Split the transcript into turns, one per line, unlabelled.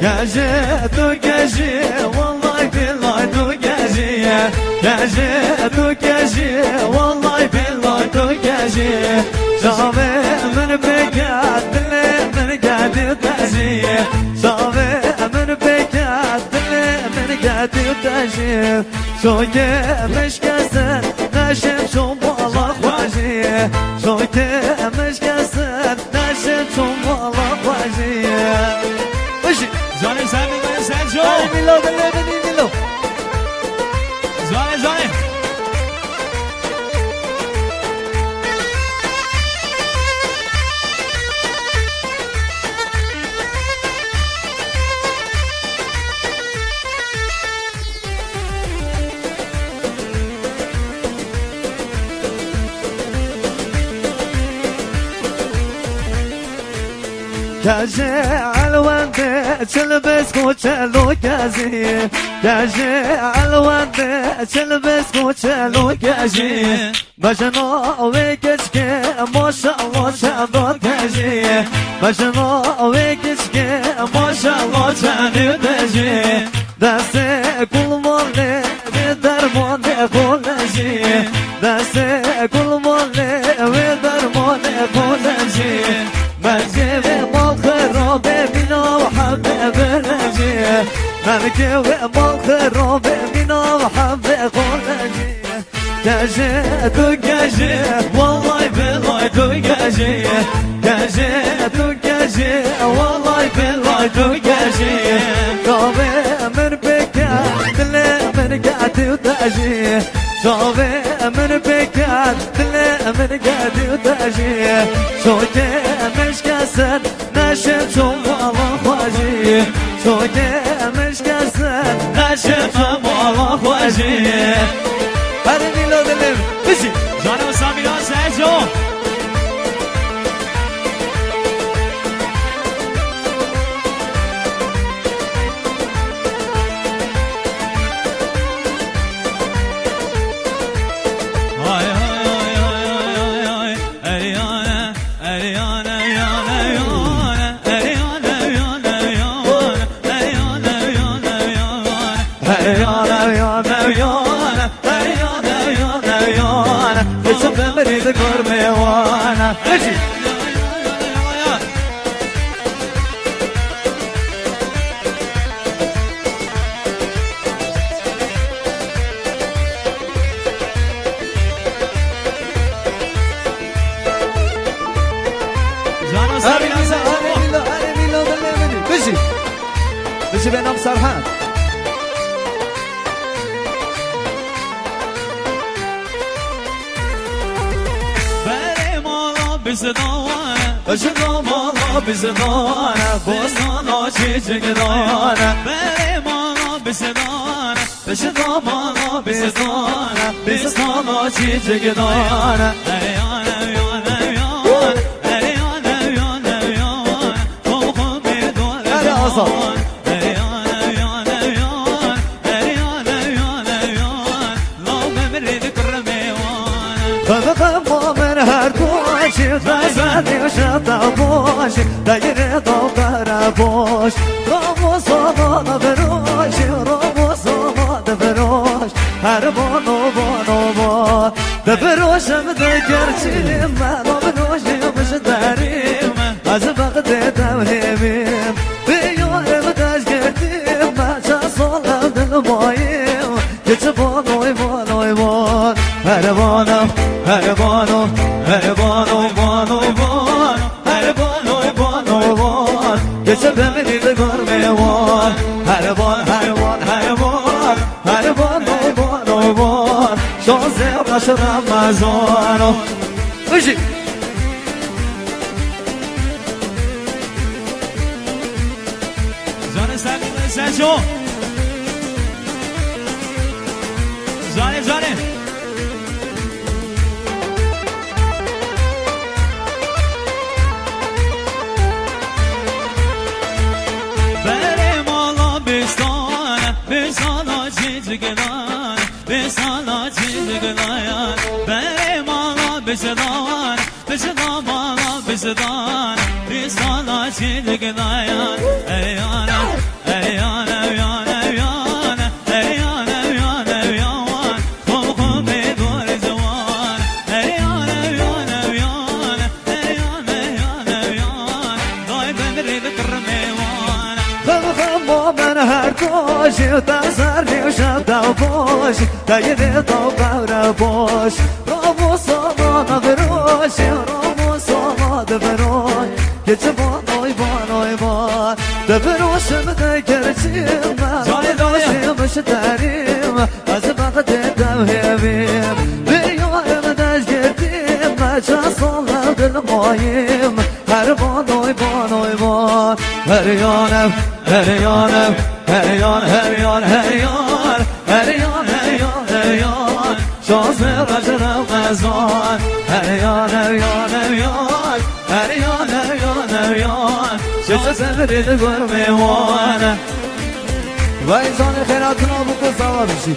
Gece tu gece vallahi billahi tu gece Gece tu gece vallahi billahi tu gece Şave min bekat dile min gadi taji Şave min bekat dile min gadi taji Şoke meşkesin neşem şom bala khwaji Şoke meşkesin neşem şom bala khwaji
Johnny, Sammy, Sancho.
Dale, Milo, dale, Milo.
Johnny.
Gece alvande çelbes koçelo gezi Gece alvande çelbes koçelo gezi Başına ve geçke maşallah çabuk gezi Başına ve geçke maşallah çabuk gezi Deste kulmalı ve dermanı kolezi Deste kulmalı ve dermanı kolezi Merke ve mal kharabe mina ve habbe bereci Merke ve mal kharabe mina ve habbe koleci Gece tu gece vallahi billahi tu gece Gece tu gece vallahi billahi tu gece Kabe min bekat dile min gadi taji Şave min bekat dile min gadi taji Şoke meşkesin neşem şom bala khwaji Şoke meşkesin neşem şom bala khwaji Hadi Milo dilim Bizi
Johnny, Sammy, Sancho.
Beni görmeye vana
Johnny, Sammy, Sancho.
Bizi benim Sarhan Bızdavana bızdavana Bostana çiçekdana
Berimana bızdavana
Bızdavana bızdavana Bızdana çiçekdana Hadi Azam Fıdıkım ben her koşu Dayını şata boş Dayını doktora boş Ramos olana veroş Ramos olana veroş Her bono De veroşum da gerçeğim Ben o veroşum derim Az vakti devrimim Bir yarım taş girdim Ben ças olandım boyum Geçip onoy Her bono Her bono Geçip beni de görmeye var Her bono Şoze başı Ramazan Işık
Johnny, Sammy, Sancho. Johnny. Besana çizgiler, besana çizgiler. Benim ana beşedan, beşedan bana beşedan. Besana çizgiler, ey ana,
باشی تا سر شب تا باشی تا یه تا قبر باش رامو سامان بروش رامو سامان بروش که چه بانای بانای بان دبروشم دگرچیم داشتیمش داریم از وقت دوهمیم بیایم دشگردیم چه سال دل ماییم هر بانای بانای بان هریانم هریانم هریان هریان هریان هریان هریان هریان شانس رجل مزان هریان هریان هریان هریان هریان هریان چه سفری دگر میوانه و اینجان خیراتنا بکن سوا بشی